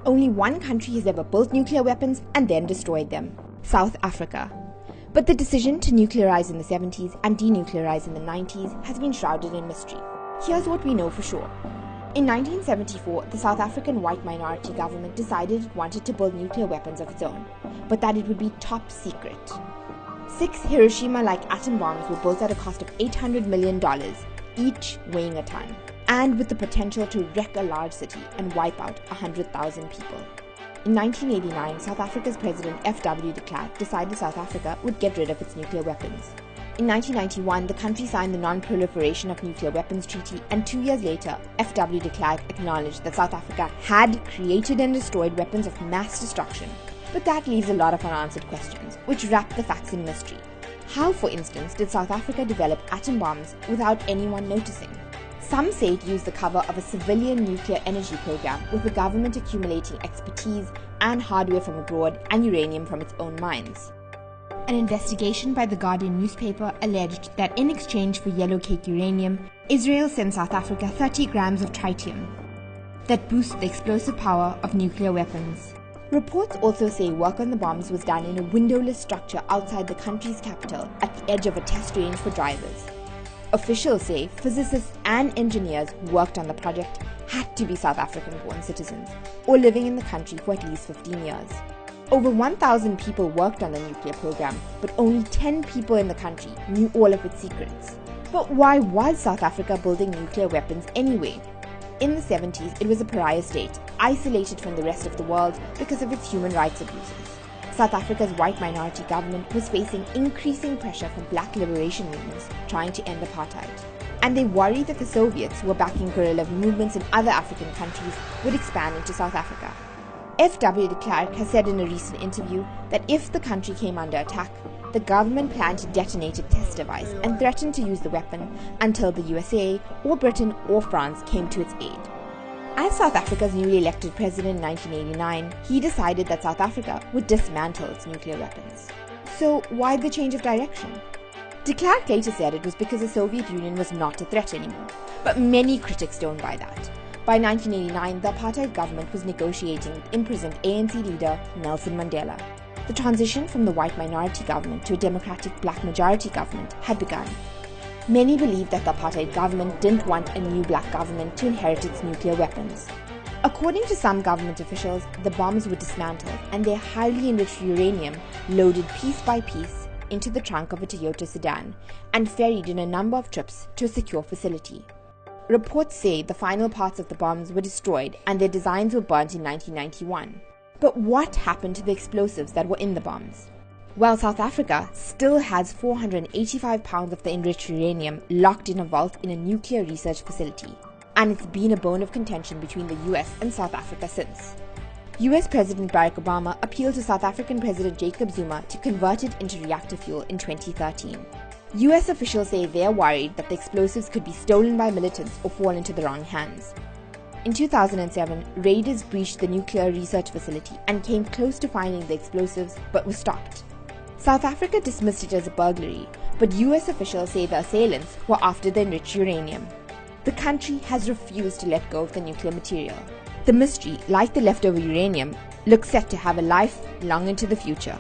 Only one country has ever built nuclear weapons and then destroyed them: South Africa. But the decision to nuclearize in the 70s and denuclearize in the 90s has been shrouded in mystery. Here's what we know for sure. In 1974, the South African white minority government decided it wanted to build nuclear weapons of its own, but that it would be top secret. 6 Hiroshima-like atom bombs were built at a cost of $800 million, each weighing a ton, and with the potential to wreck a large city and wipe out 100,000 people. In 1989, South Africa's President F.W. de Klerk decided South Africa would get rid of its nuclear weapons. In 1991, the country signed the Non-Proliferation of Nuclear Weapons Treaty, and 2 years later, F.W. de Klerk acknowledged that South Africa had created and destroyed weapons of mass destruction. But that leaves a lot of unanswered questions, which wrap the facts in mystery. How, for instance, did South Africa develop atom bombs without anyone noticing? Some say it used the cover of a civilian nuclear energy program, with the government accumulating expertise and hardware from abroad and uranium from its own mines. An investigation by the Guardian newspaper alleged that in exchange for yellow cake uranium, Israel sent South Africa 30 grams of tritium that boosts the explosive power of nuclear weapons. Reports also say work on the bombs was done in a windowless structure outside the country's capital at the edge of a test range for drivers. Officials say physicists and engineers who worked on the project had to be South African-born citizens or living in the country for at least 15 years. Over 1,000 people worked on the nuclear program, but only 10 people in the country knew all of its secrets. But why was South Africa building nuclear weapons anyway? In the 70s, it was a pariah state, isolated from the rest of the world because of its human rights abuses. South Africa's white minority government was facing increasing pressure from black liberation movements trying to end apartheid. And they worried that the Soviets, who were backing guerrilla movements in other African countries, would expand into South Africa. F.W. de Klerk has said in a recent interview that if the country came under attack, the government planned to detonate a test device and threatened to use the weapon until the USA or Britain or France came to its aid. As South Africa's newly elected president in 1989, he decided that South Africa would dismantle its nuclear weapons. So why the change of direction? De Klerk later said it was because the Soviet Union was not a threat anymore, but many critics don't buy that. By 1989, the apartheid government was negotiating with imprisoned ANC leader Nelson Mandela. The transition from the white minority government to a democratic black majority government had begun. Many believe that the apartheid government didn't want a new black government to inherit its nuclear weapons. According to some government officials, the bombs were dismantled and their highly enriched uranium loaded piece by piece into the trunk of a Toyota sedan and ferried in a number of trips to a secure facility. Reports say the final parts of the bombs were destroyed and their designs were burnt in 1991. But what happened to the explosives that were in the bombs? Well, South Africa still has 485 pounds of the enriched uranium locked in a vault in a nuclear research facility, and it's been a bone of contention between the US and South Africa since. US President Barack Obama appealed to South African President Jacob Zuma to convert it into reactor fuel in 2013. US officials say they're worried that the explosives could be stolen by militants or fall into the wrong hands. In 2007, raiders breached the nuclear research facility and came close to finding the explosives but were stopped. South Africa dismissed it as a burglary, but US officials say the assailants were after the enriched uranium. The country has refused to let go of the nuclear material. The mystery, like the leftover uranium, looks set to have a life long into the future.